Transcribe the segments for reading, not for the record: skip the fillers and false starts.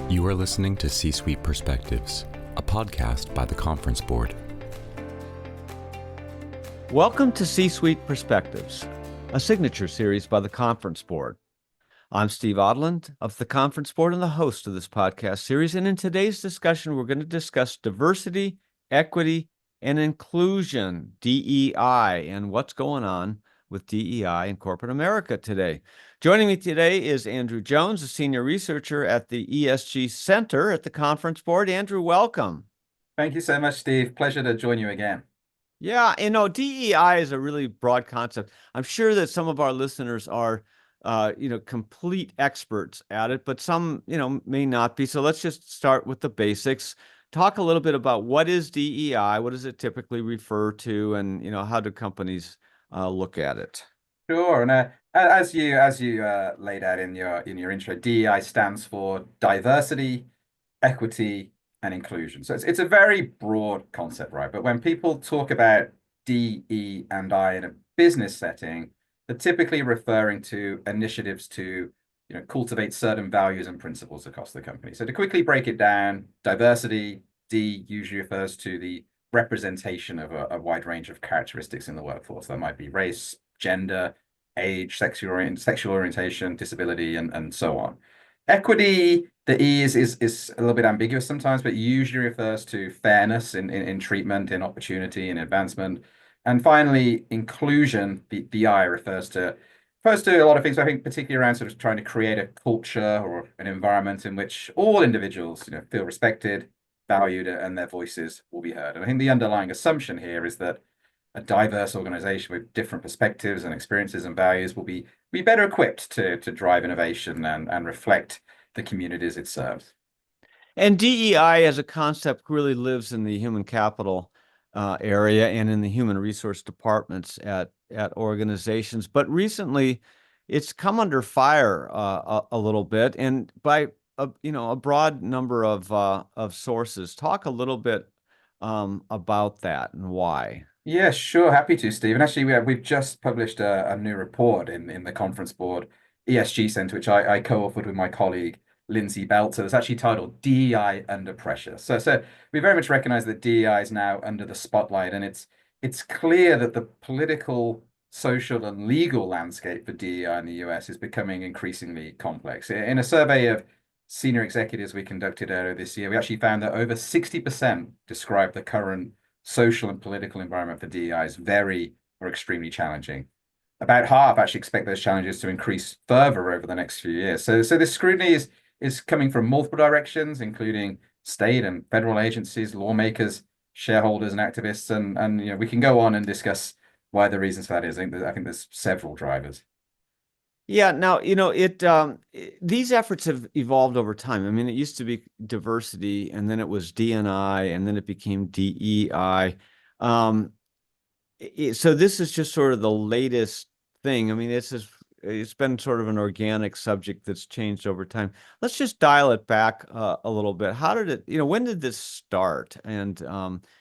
You are listening to C-Suite Perspectives, a podcast by the Conference Board. Welcome to C-Suite Perspectives, a signature series by the Conference Board. I'm Steve Odland of the Conference Board and the host of this podcast series. And in today's discussion, we're going to discuss diversity, equity, and inclusion, DEI, and what's going on with DEI in corporate America today. Joining me today is Andrew Jones, a senior researcher at the ESG Center at the Conference Board. Andrew, welcome. Thank you so much, Steve. Pleasure to join you again. Yeah, DEI is a really broad concept. I'm sure that some of our listeners are, complete experts at it, but some, may not be. So let's just start with the basics. Talk a little bit about what is DEI, what does it typically refer to, and, how do companies look at it? Sure, and as you laid out in your intro, DEI stands for diversity, equity, and inclusion. So it's a very broad concept, right? But when people talk about DE and I in a business setting, they're typically referring to initiatives to cultivate certain values and principles across the company. So to quickly break it down, diversity, D usually refers to the representation of a wide range of characteristics in the workforce. That might be race, gender, age, sexual orientation, disability, and so on. Equity, the E is a little bit ambiguous sometimes, but usually refers to fairness in treatment, in opportunity, in advancement. And finally, inclusion, the I refers to a lot of things, I think, particularly around sort of trying to create a culture or an environment in which all individuals, feel respected, valued, and their voices will be heard. And I think the underlying assumption here is that a diverse organization with different perspectives and experiences and values will be better equipped to drive innovation and reflect the communities it serves. And DEI as a concept really lives in the human capital area and in the human resource departments at organizations. But recently, it's come under fire a little bit, and by a broad number of sources. Talk a little bit about that and why. Yeah, sure. Happy to, Steve. And actually, we've just published a new report in the Conference Board ESG Center, which I co-authored with my colleague, Lindsay Belter. It's actually titled DEI Under Pressure. So we very much recognize that DEI is now under the spotlight, and it's clear that the political, social, and legal landscape for DEI in the US is becoming increasingly complex. In a survey of senior executives we conducted earlier this year, we actually found that over 60% describe the current social and political environment for DEI as very or extremely challenging. About half actually expect those challenges to increase further over the next few years. So this scrutiny is coming from multiple directions, including state and federal agencies, lawmakers, shareholders, and activists. And we can go on and discuss why the reasons for that is. I think there's several drivers. Yeah. Now, these efforts have evolved over time. I mean, it used to be diversity, and then it was D&I, and then it became DEI. So this is just sort of the latest thing. I mean, it's been sort of an organic subject that's changed over time. Let's just dial it back a little bit. How did it, when did this start, and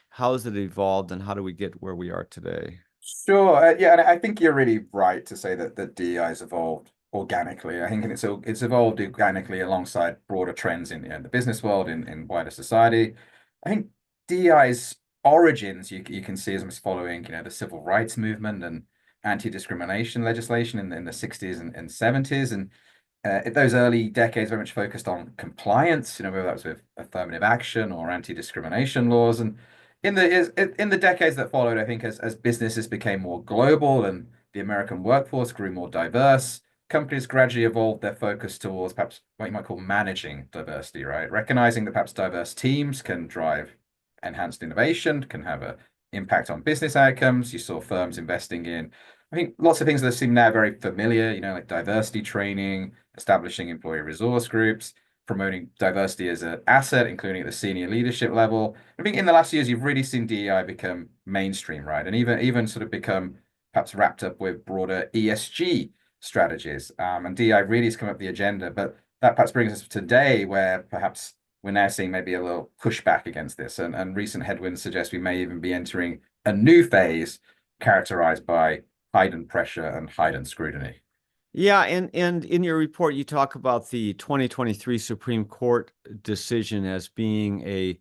how has it evolved, and how do we get where we are today? Sure. Yeah, and I think you're really right to say that DEI has evolved organically. I think it's evolved organically alongside broader trends in the business world, in wider society. I think DEI's origins you can see as following the civil rights movement and anti-discrimination legislation in the 60s and 70s, and those early decades very much focused on compliance, whether that was with affirmative action or anti-discrimination laws. And in the decades that followed, I think as businesses became more global and the American workforce grew more diverse, companies gradually evolved their focus towards perhaps what you might call managing diversity, right? Recognizing that perhaps diverse teams can drive enhanced innovation, can have an impact on business outcomes. You saw firms investing in, I think, lots of things that seem now very familiar, like diversity training, establishing employee resource groups, promoting diversity as an asset, including at the senior leadership level. I think in the last years, you've really seen DEI become mainstream, right? And even sort of become perhaps wrapped up with broader ESG strategies. And DEI really has come up the agenda. But that perhaps brings us to today, where perhaps we're now seeing maybe a little pushback against this. And recent headwinds suggest we may even be entering a new phase characterized by heightened pressure and heightened scrutiny. Yeah, and in your report, you talk about the 2023 Supreme Court decision as being a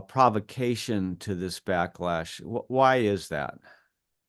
provocation to this backlash. Why is that?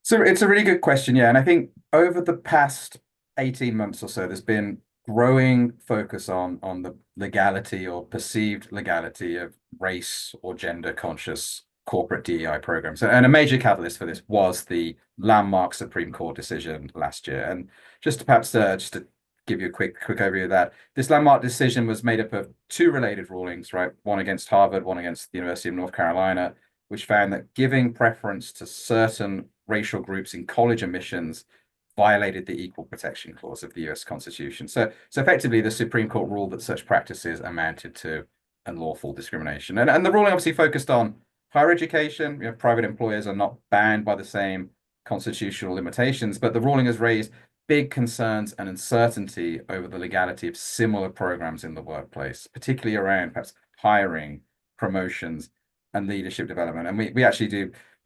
So it's a really good question, yeah. And I think over the past 18 months or so, there's been growing focus on the legality or perceived legality of race or gender conscious corporate DEI programs. And a major catalyst for this was the landmark Supreme Court decision last year. And just to give you a quick overview of that, this landmark decision was made up of two related rulings, right? One against Harvard, one against the University of North Carolina, which found that giving preference to certain racial groups in college admissions violated the Equal Protection Clause of the US Constitution. So effectively, the Supreme Court ruled that such practices amounted to unlawful discrimination. And the ruling obviously focused on higher education. Private employers are not bound by the same constitutional limitations, but the ruling has raised big concerns and uncertainty over the legality of similar programs in the workplace, particularly around perhaps hiring, promotions, and leadership development. And we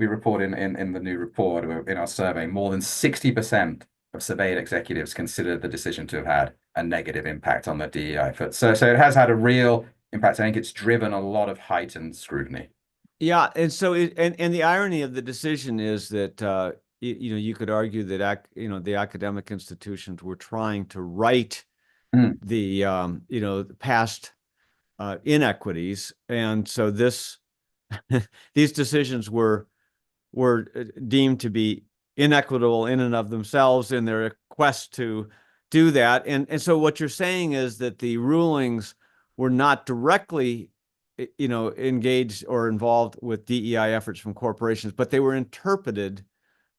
report in the new report in our survey, more than 60% of surveyed executives consider the decision to have had a negative impact on their DEI effort. So it has had a real impact. I think it's driven a lot of heightened scrutiny. Yeah, and so and the irony of the decision is that you could argue that the academic institutions were trying to right the past inequities, and so these decisions were deemed to be inequitable in and of themselves in their quest to do that. And so what you're saying is that the rulings were not directly engaged or involved with DEI efforts from corporations, but they were interpreted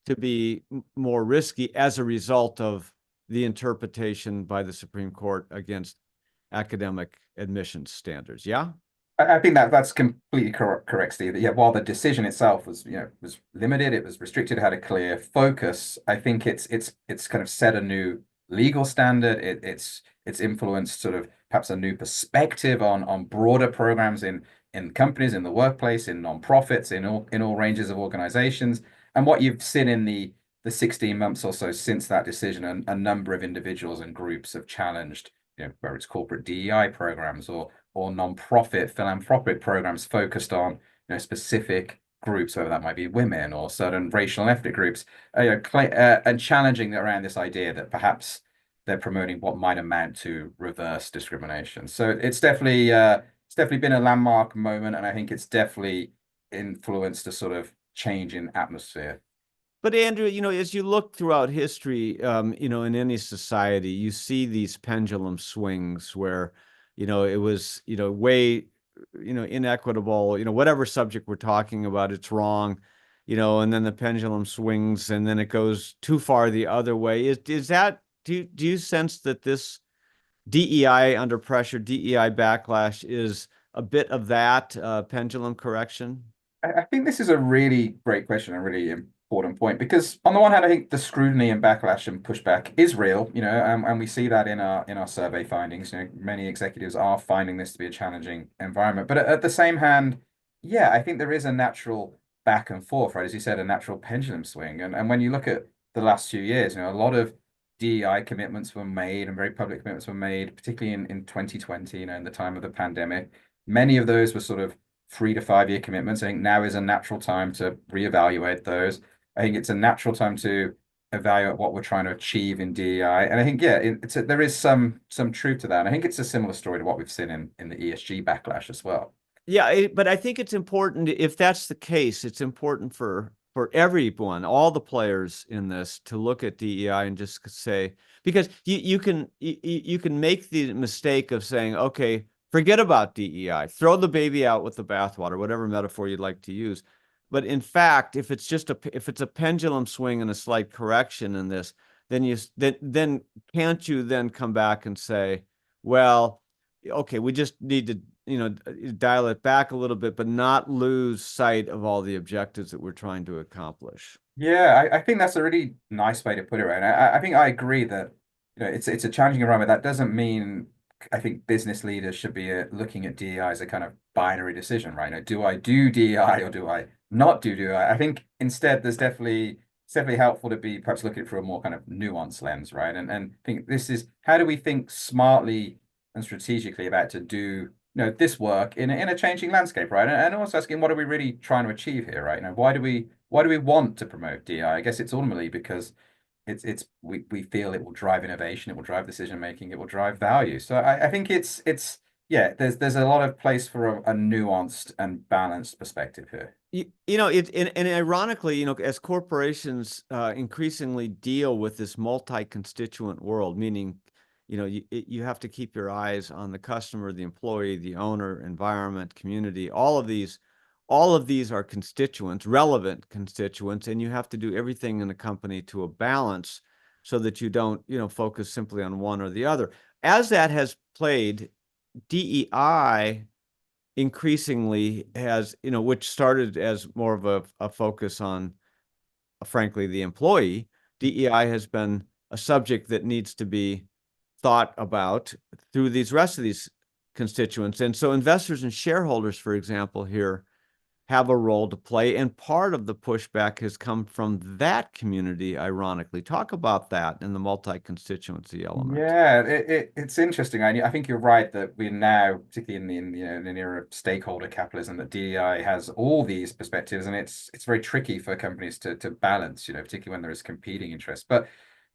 to be more risky as a result of the interpretation by the Supreme Court against academic admissions standards. Yeah? I think that's completely correct, Steve. Yeah, while the decision itself was limited, it was restricted, it had a clear focus. I think it's kind of set a new legal standard. It's influenced sort of perhaps a new perspective on broader programs in companies, in the workplace, in nonprofits, in all ranges of organizations. And what you've seen in the 16 months or so since that decision, a number of individuals and groups have challenged, whether it's corporate DEI programs or nonprofit philanthropic programs focused on specific groups, whether that might be women or certain racial and ethnic groups, and challenging around this idea that perhaps they're promoting what might amount to reverse discrimination. So it's definitely been a landmark moment, and I think it's definitely influenced a sort of change in atmosphere. But Andrew, as you look throughout history, in any society, you see these pendulum swings where, it was, way, inequitable, whatever subject we're talking about, it's wrong, and then the pendulum swings and then it goes too far the other way. Do you sense that this DEI under pressure, DEI backlash is a bit of that pendulum correction? I think this is a really great question, a really important point, because on the one hand, I think the scrutiny and backlash and pushback is real, and we see that in our survey findings. Many executives are finding this to be a challenging environment, but at the same hand, yeah, I think there is a natural back and forth, right? As you said, a natural pendulum swing, and when you look at the last few years, a lot of DEI commitments were made and very public commitments were made, particularly in 2020, in the time of the pandemic. Many of those were sort of 3 to 5 year commitments. I think now is a natural time to reevaluate those. I think it's a natural time to evaluate what we're trying to achieve in DEI. And I think, yeah, there is some truth to that. And I think it's a similar story to what we've seen in the ESG backlash as well. Yeah, but I think it's important, if that's the case, it's important for everyone, all the players in this, to look at DEI and just say, because you can make the mistake of saying, okay, forget about DEI, throw the baby out with the bathwater, whatever metaphor you'd like to use. But in fact, if it's a pendulum swing and a slight correction in this, then can't you then come back and say, well, okay, we just need to dial it back a little bit, but not lose sight of all the objectives that we're trying to accomplish. Yeah, I think that's a really nice way to put it, right? And I think I agree that it's a challenging environment. That doesn't mean I think business leaders should be looking at DEI as a kind of binary decision, right? Do I do DEI or do I not do DEI? I think instead there's definitely it's definitely helpful to be perhaps looking through a more kind of nuanced lens, right? And think this is how do we think smartly and strategically about to do this work in a changing landscape, right? And also asking what are we really trying to achieve here, right? Why do we want to promote DEI? I guess it's ultimately because we feel it will drive innovation, it will drive decision making, it will drive value. So I think it's yeah, there's a lot of place for a nuanced and balanced perspective here. And ironically, as corporations increasingly deal with this multi-constituent world, meaning, you have to keep your eyes on the customer, the employee, the owner, environment, community. All of these are constituents, relevant constituents, and you have to do everything in the company to a balance so that you don't, focus simply on one or the other. As that has played, DEI increasingly has, which started as more of a focus on, frankly, the employee. DEI has been a subject that needs to be thought about through these rest of these constituents. And so investors and shareholders, for example, here have a role to play. And part of the pushback has come from that community, ironically. Talk about that and the multi-constituency element. Yeah, it's interesting. I think you're right that we're now, particularly in an era of stakeholder capitalism, that DEI has all these perspectives, and it's very tricky for companies to balance, particularly when there is competing interests. But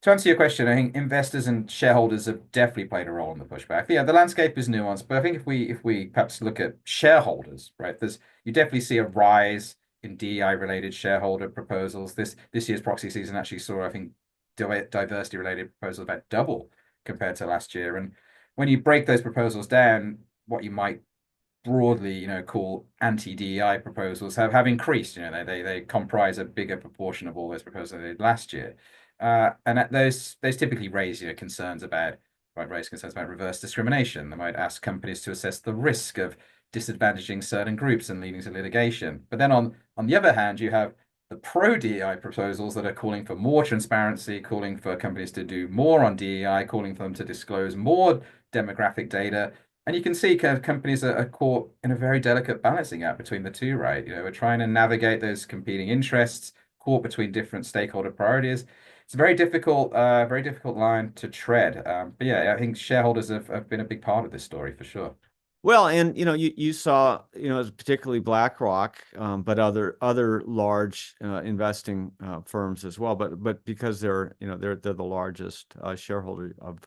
to answer your question, I think investors and shareholders have definitely played a role in the pushback. Yeah, the landscape is nuanced, but I think if we perhaps look at shareholders, right, you definitely see a rise in DEI-related shareholder proposals. This year's proxy season actually saw, I think, diversity-related proposals about double compared to last year. And when you break those proposals down, what you might broadly, call anti-DEI proposals have increased. They comprise a bigger proportion of all those proposals than they did last year. And those typically raise concerns about reverse discrimination. They might ask companies to assess the risk of disadvantaging certain groups and leading to litigation. But then on the other hand, you have the pro-DEI proposals that are calling for more transparency, calling for companies to do more on DEI, calling for them to disclose more demographic data. And you can see kind of companies are caught in a very delicate balancing act between the two, right? We're trying to navigate those competing interests, caught between different stakeholder priorities. It's a very difficult line to tread. But yeah, I think shareholders have been a big part of this story for sure. Well, and you saw particularly BlackRock, but other large investing firms as well. But because they're the largest shareholder of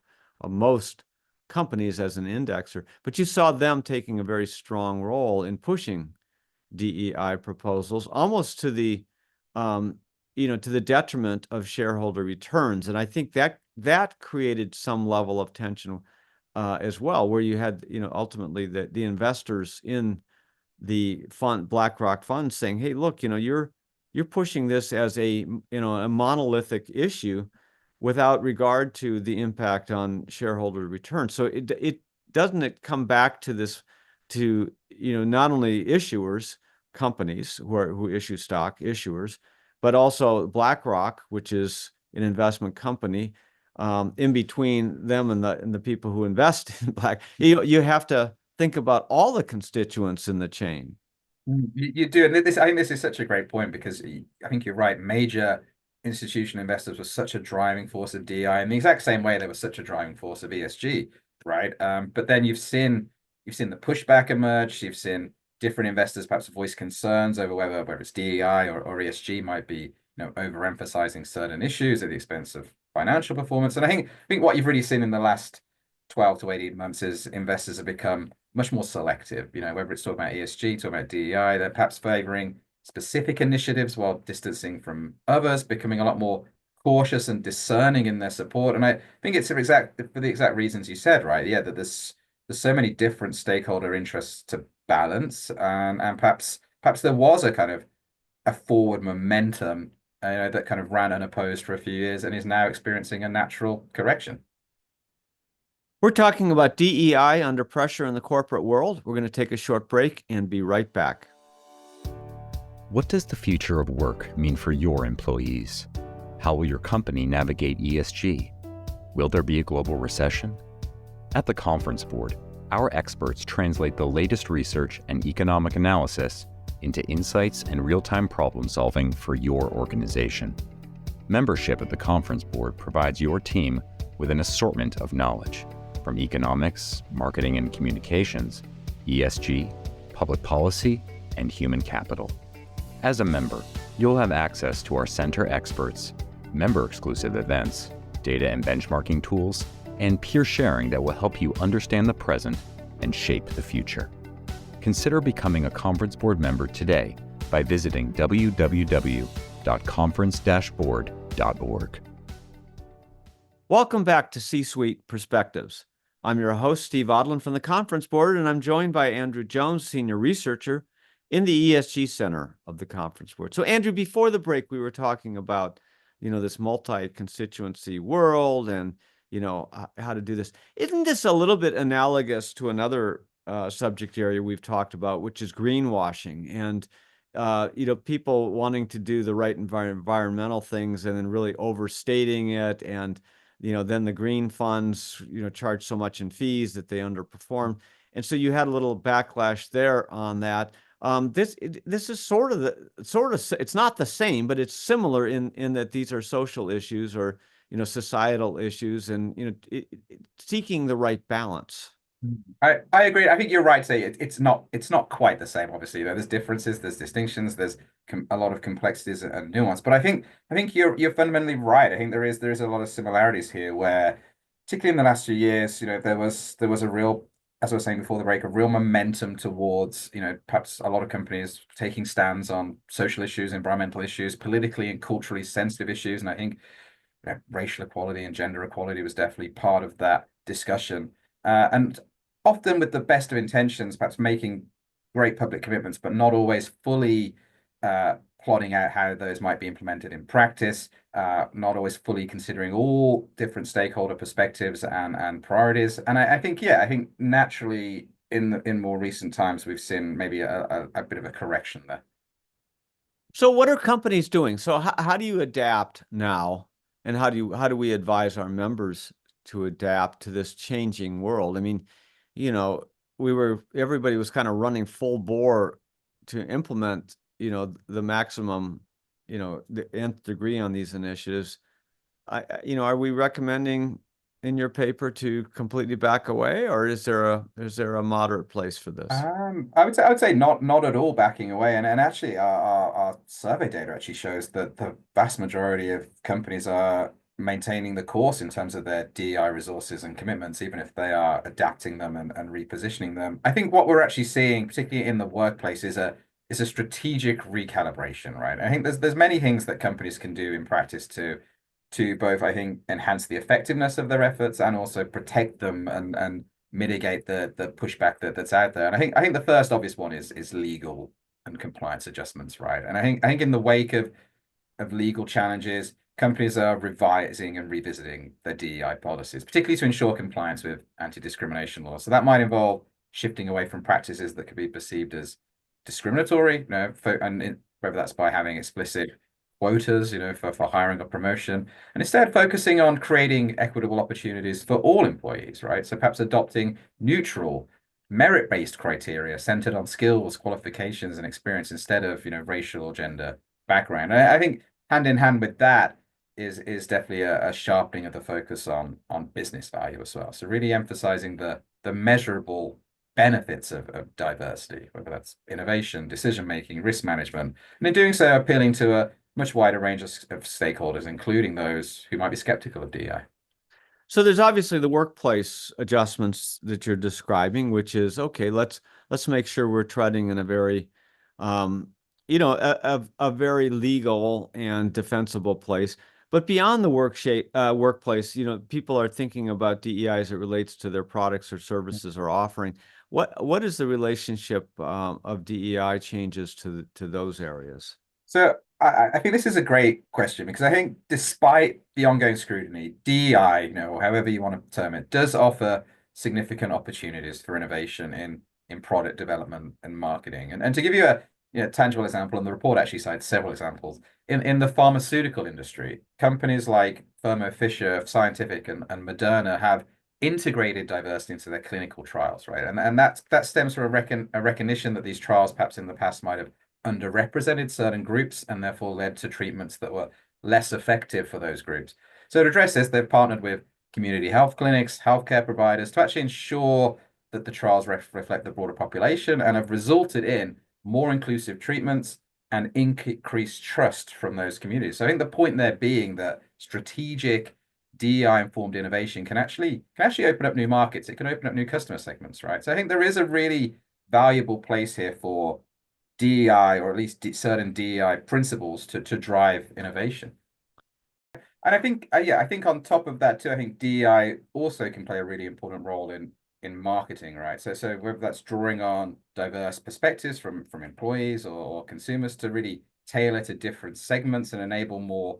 most companies as an indexer. But you saw them taking a very strong role in pushing DEI proposals, almost to the to the detriment of shareholder returns. And I think that created some level of tension as well, where you had, ultimately the investors in the fund, BlackRock funds, saying, "Hey, look, you're pushing this as a monolithic issue without regard to the impact on shareholder return." So it doesn't come back to this, to not only issuers, companies who issue stock, issuers, but also BlackRock, which is an investment company. In between them and the people who invest in you have to think about all the constituents in the chain. You do, and I think this is such a great point, because I think you're right. Major institutional investors were such a driving force of DEI in the exact same way they were such a driving force of ESG, right? But then you've seen the pushback emerge. You've seen different investors perhaps voice concerns over whether it's DEI or ESG might be overemphasizing certain issues at the expense of financial performance. And I think what you've really seen in the last 12 to 18 months is investors have become much more selective. Whether it's talking about ESG, talking about DEI, they're perhaps favoring specific initiatives while distancing from others, becoming a lot more cautious and discerning in their support. And I think it's for the exact reasons you said, right? Yeah, that there's so many different stakeholder interests to balance, and perhaps there was a kind of a forward momentum that kind of ran unopposed for a few years and is now experiencing a natural correction. We're talking about DEI under pressure in the corporate world. We're going to take a short break and be right back. What does the future of work mean for your employees? How will your company navigate ESG? Will there be a global recession? At the Conference Board, our experts translate the latest research and economic analysis into insights and real-time problem solving for your organization. Membership at the Conference Board provides your team with an assortment of knowledge from economics, marketing and communications, ESG, public policy, and human capital. As a member, you'll have access to our center experts, member-exclusive events, data and benchmarking tools, and peer sharing that will help you understand the present and shape the future. Consider becoming a Conference Board member today by visiting www.conference-board.org. Welcome back to C-Suite Perspectives. I'm your host, Steve Odland from the Conference Board, and I'm joined by Andrew Jones, Senior Researcher in the ESG Center of the Conference Board. So, Andrew, before the break, we were talking about, this multi-constituency world and, how to do this. Isn't this a little bit analogous to another subject area we've talked about, which is greenwashing and, people wanting to do the right environmental things and then really overstating it, and then the green funds, charge so much in fees that they underperform. And so you had a little backlash there on that. This is it's not the same, but it's similar in that these are social issues or, societal issues and, seeking the right balance. I agree. I think you're right to say it's not quite the same. Obviously, there's differences, there's distinctions, there's a lot of complexities and nuance. But I think you're fundamentally right. I think there is a lot of similarities here, where particularly in the last few years, there was a real, as I was saying before the break, a real momentum towards perhaps a lot of companies taking stands on social issues, environmental issues, politically and culturally sensitive issues, and I think racial equality and gender equality was definitely part of that discussion. And often with the best of intentions, perhaps making great public commitments, but not always fully plotting out how those might be implemented in practice, not always fully considering all different stakeholder perspectives and priorities. And I think naturally in more recent times, we've seen maybe a bit of a correction there. So what are companies doing? So how do you adapt now? And how do we advise our members to adapt to this changing world? I mean, everybody was kind of running full bore to implement, the maximum, the nth degree on these initiatives. Are we recommending in your paper to completely back away, or is there a moderate place for this? I would say not at all backing away, and actually our survey data actually shows that the vast majority of companies are maintaining the course in terms of their DEI resources and commitments, even if they are adapting them and repositioning them. I think what we're actually seeing, particularly in the workplace, is a strategic recalibration, right? I think there's many things that companies can do in practice to both, I think, enhance the effectiveness of their efforts and also protect them and mitigate the pushback that's out there. And I think the first obvious one is legal and compliance adjustments, right? And I think in the wake of legal challenges, companies are revising and revisiting their DEI policies, particularly to ensure compliance with anti-discrimination laws. So that might involve shifting away from practices that could be perceived as discriminatory, and whether that's by having explicit quotas, for hiring or promotion, and instead focusing on creating equitable opportunities for all employees, right? So perhaps adopting neutral, merit-based criteria centered on skills, qualifications, and experience instead of, racial or gender background. I think hand in hand with that is definitely a sharpening of the focus on business value as well. So really emphasizing the measurable benefits of diversity, whether that's innovation, decision-making, risk management, and in doing so, appealing to a much wider range of stakeholders, including those who might be skeptical of DEI. So there's obviously the workplace adjustments that you're describing, which is, okay, let's make sure we're treading in a very, a very legal and defensible place. But beyond the workplace, people are thinking about DEI as it relates to their products or services or offering. What is the relationship of DEI changes to those areas? So I think this is a great question, because I think despite the ongoing scrutiny, DEI, or however you want to term it, does offer significant opportunities for innovation in product development and marketing. And to give you a tangible example, and the report actually cites several examples, in the pharmaceutical industry, companies like Thermo Fisher Scientific and Moderna have integrated diversity into their clinical trials, right? And that stems from a recognition that these trials perhaps in the past might have underrepresented certain groups and therefore led to treatments that were less effective for those groups. So to address this, they've partnered with community health clinics, healthcare providers to actually ensure that the trials reflect the broader population and have resulted in more inclusive treatments and increased trust from those communities. So I think the point there being that strategic DEI-informed innovation can actually open up new markets. It can open up new customer segments, right? So I think there is a really valuable place here for DEI, or at least certain DEI principles to drive innovation. And I think, yeah, I think on top of that too, I think DEI also can play a really important role in marketing, right? So whether that's drawing on diverse perspectives from employees or consumers to really tailor to different segments and enable more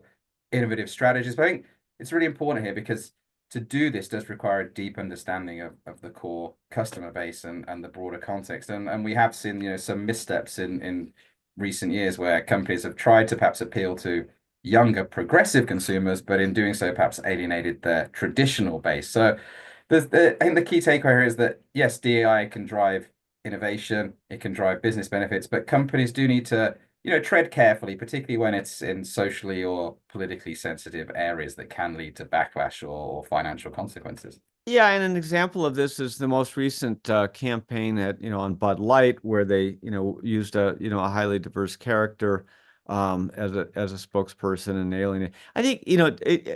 innovative strategies. But I think it's really important here because to do this does require a deep understanding of the core customer base and the broader context. And we have seen, some missteps in recent years where companies have tried to perhaps appeal to younger progressive consumers, but in doing so, perhaps alienated their traditional base. So I think the key takeaway here is that yes, DEI can drive innovation, it can drive business benefits, but companies do need to, tread carefully, particularly when it's in socially or politically sensitive areas that can lead to backlash or financial consequences. Yeah, and an example of this is the most recent campaign on Bud Light, where they used a highly diverse character as a spokesperson and alien. I think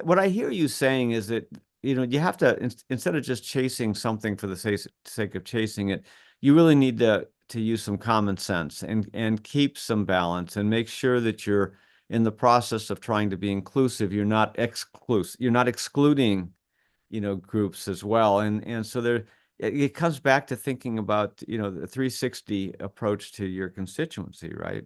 what I hear you saying is that you have to, instead of just chasing something for the sake of chasing it, you really need to use some common sense and keep some balance and make sure that you're in the process of trying to be inclusive. You're not excluding groups as well. And so it comes back to thinking about, the 360 approach to your constituency, right?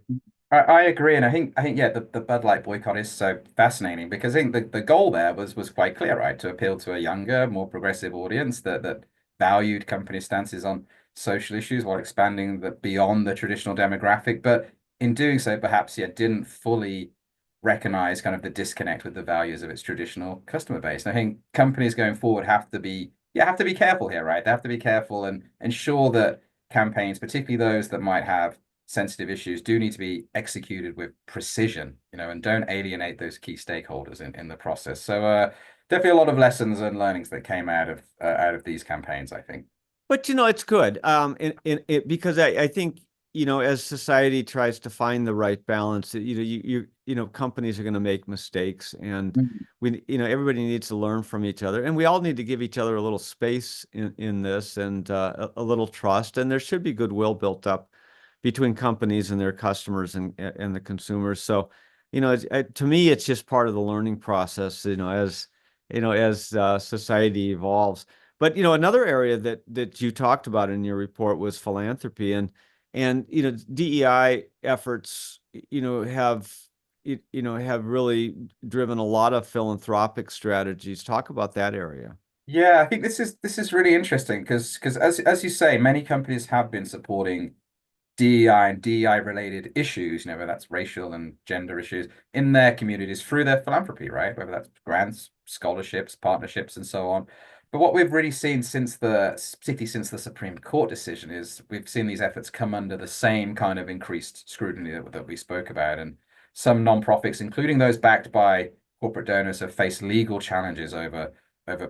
I agree, and I think yeah, the Bud Light boycott is so fascinating because I think the goal there was quite clear, right? To appeal to a younger, more progressive audience that valued company stances on social issues while expanding beyond the traditional demographic. But in doing so, perhaps didn't fully recognize kind of the disconnect with the values of its traditional customer base. And I think companies going forward have to be careful here, right? They have to be careful and ensure that campaigns, particularly those that might have sensitive issues, do need to be executed with precision, and don't alienate those key stakeholders in the process. So definitely a lot of lessons and learnings that came out of these campaigns, I think. But it's good, because I think as society tries to find the right balance, companies are going to make mistakes, and everybody needs to learn from each other, and we all need to give each other a little space in this, and a little trust, and there should be goodwill built up between companies and their customers and the consumers. So, to me, it's just part of the learning process, as society evolves. But another area that you talked about in your report was philanthropy, and DEI efforts have really driven a lot of philanthropic strategies. Talk about that area. Yeah, I think this is really interesting because as you say, many companies have been supporting DEI and DEI-related issues, whether that's racial and gender issues in their communities through their philanthropy, right? Whether that's grants, scholarships, partnerships, and so on. But what we've really seen particularly since the Supreme Court decision, is we've seen these efforts come under the same kind of increased scrutiny that we spoke about. And some nonprofits, including those backed by corporate donors, have faced legal challenges over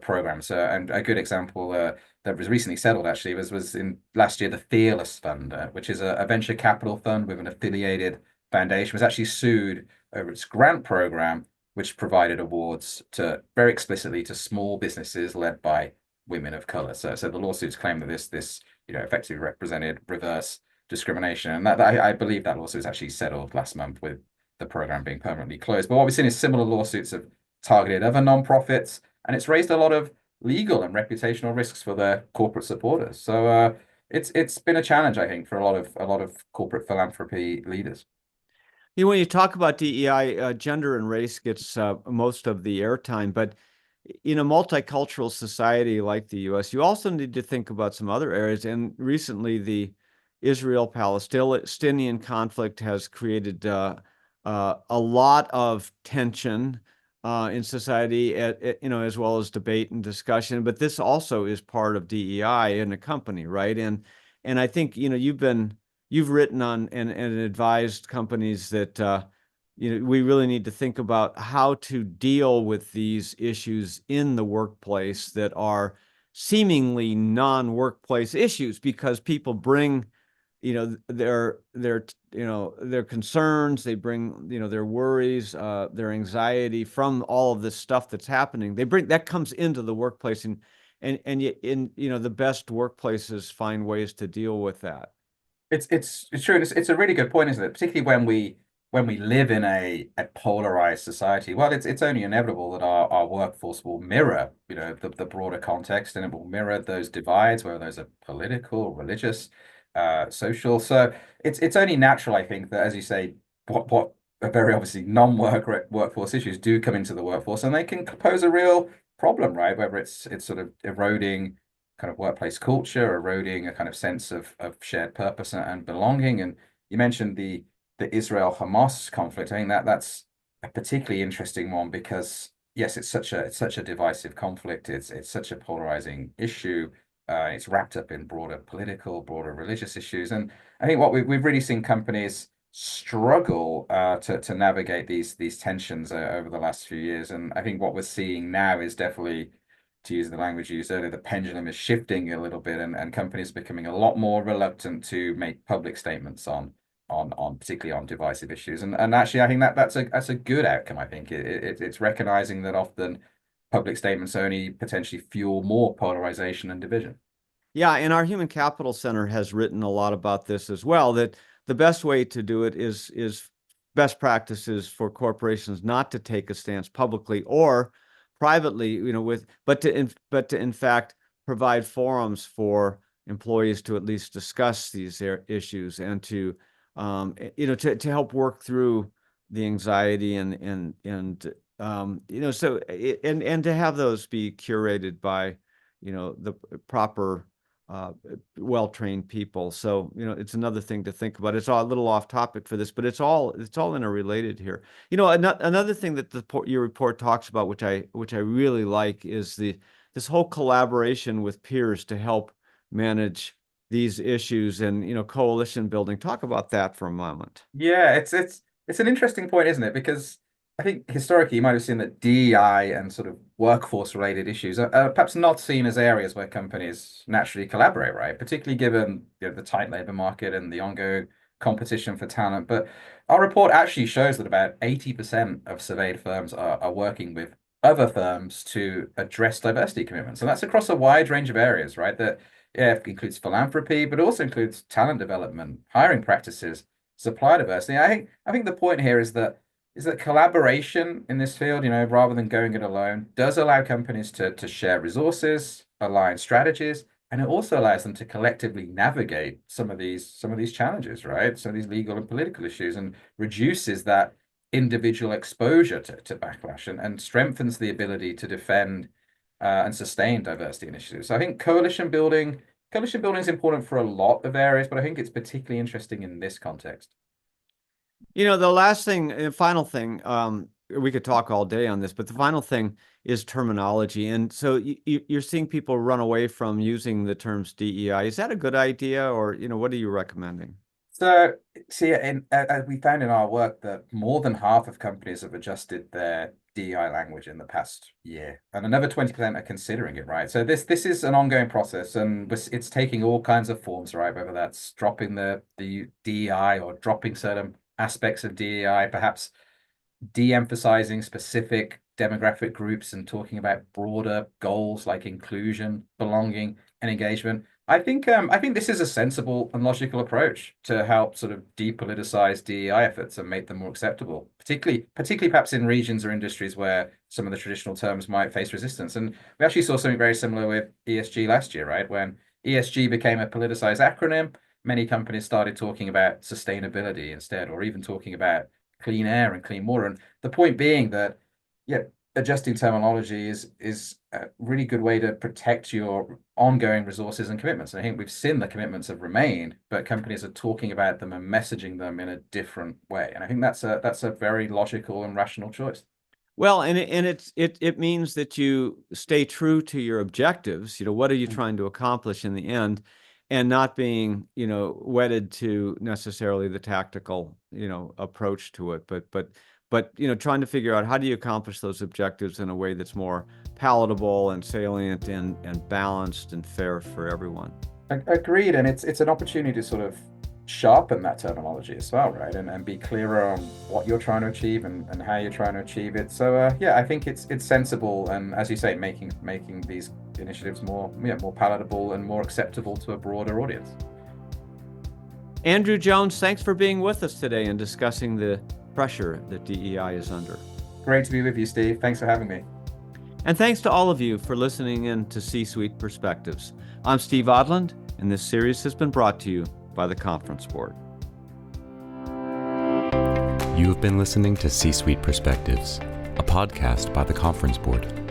programs. And a good example that was recently settled actually was in last year, the Fearless Fund, which is a venture capital fund with an affiliated foundation, was actually sued over its grant program, which provided awards very explicitly to small businesses led by women of color. So the lawsuits claim that this effectively represented reverse discrimination, and that I believe that lawsuit was actually settled last month with the program being permanently closed. But what we've seen is similar lawsuits have targeted other nonprofits, and it's raised a lot of legal and reputational risks for their corporate supporters. So it's been a challenge, I think, for a lot of corporate philanthropy leaders. When you talk about DEI, gender and race gets most of the airtime, but in a multicultural society like the U.S., you also need to think about some other areas. And recently, the Israel-Palestinian conflict has created a lot of tension in society, as well as debate and discussion. But this also is part of DEI in a company, right? And I think you've written on and advised companies that we really need to think about how to deal with these issues in the workplace that are seemingly non-workplace issues, because people bring, their concerns, they bring, their worries, their anxiety from all of this stuff that's happening. That comes into the workplace, and the best workplaces find ways to deal with that. It's true. It's a really good point, isn't it? Particularly when we live in a polarized society. Well, it's only inevitable that our workforce will mirror, the broader context, and it will mirror those divides, whether those are political, religious, social. So it's only natural, I think, that, as you say, what are very obviously workforce issues do come into the workforce, and they can pose a real problem, right? Whether it's sort of eroding kind of workplace culture, eroding a kind of sense of shared purpose and belonging. And you mentioned the Israel-Hamas conflict. I think that's a particularly interesting one because yes, it's such a divisive conflict. It's such a polarizing issue. It's wrapped up in broader political, broader religious issues. And I think what we've really seen companies struggle to navigate these tensions over the last few years. And I think what we're seeing now is definitely, to use the language you used earlier, the pendulum is shifting a little bit, and companies are becoming a lot more reluctant to make public statements on particularly on divisive issues. And actually, I think that's a good outcome. I think it's recognizing that often public statements only potentially fuel more polarization and division. Yeah, and our Human Capital Center has written a lot about this as well, that the best way to do it is best practices for corporations not to take a stance publicly or privately, but to in fact provide forums for employees to at least discuss these issues, and to to help work through the anxiety and so and to have those be curated by the proper well-trained people. So it's another thing to think about. It's all a little off topic for this, but it's all interrelated here. Another thing that your report talks about, which I really like, is this whole collaboration with peers to help manage these issues, and coalition building. Talk about that for a moment. Yeah, it's an interesting point, isn't it? Because I think historically you might have seen that DEI and sort of workforce related issues are perhaps not seen as areas where companies naturally collaborate, right? Particularly given the tight labor market and the ongoing competition for talent. But our report actually shows that about 80% of surveyed firms are working with other firms to address diversity commitments. And that's across a wide range of areas, right? That yeah, includes philanthropy, but also includes talent development, hiring practices, supply diversity. I think the point here is that collaboration in this field, rather than going it alone, does allow companies to share resources, align strategies, and it also allows them to collectively navigate some of these challenges, right? Some of these legal and political issues, and reduces that individual exposure to backlash, and strengthens the ability to defend and sustain diversity initiatives. So I think coalition building is important for a lot of areas, but I think it's particularly interesting in this context. The last thing, final thing, we could talk all day on this, but the final thing is terminology. And so you're seeing people run away from using the terms DEI. Is that a good idea, or what are you recommending? So, see, as we found in our work that more than half of companies have adjusted their DEI language in the past year, and another 20% are considering it, right? So this is an ongoing process, and it's taking all kinds of forms, right? Whether that's dropping the DEI or dropping certain aspects of DEI, perhaps de-emphasizing specific demographic groups and talking about broader goals like inclusion, belonging, and engagement. I think this is a sensible and logical approach to help sort of depoliticize DEI efforts and make them more acceptable, particularly perhaps in regions or industries where some of the traditional terms might face resistance. And we actually saw something very similar with ESG last year, right? When ESG became a politicized acronym, many companies started talking about sustainability instead, or even talking about clean air and clean water. And the point being that, yeah, adjusting terminology is a really good way to protect your ongoing resources and commitments. And I think we've seen the commitments have remained, but companies are talking about them and messaging them in a different way. And I think that's a very logical and rational choice. Well, and it means that you stay true to your objectives. What are you trying to accomplish in the end? and not being, wedded to necessarily the tactical, approach to it, but trying to figure out how do you accomplish those objectives in a way that's more palatable and salient and balanced and fair for everyone. Agreed, and it's an opportunity to sort of sharpen that terminology as well, right? And be clearer on what you're trying to achieve and how you're trying to achieve it. So yeah, I think it's sensible, and as you say, making these initiatives more palatable and more acceptable to a broader audience. Andrew Jones, thanks for being with us today and discussing the pressure that DEI is under. Great to be with you, Steve. Thanks for having me. And thanks to all of you for listening in to C-Suite Perspectives. I'm Steve Odland, and this series has been brought to you by the Conference Board. You have been listening to C-Suite Perspectives, a podcast by the Conference Board.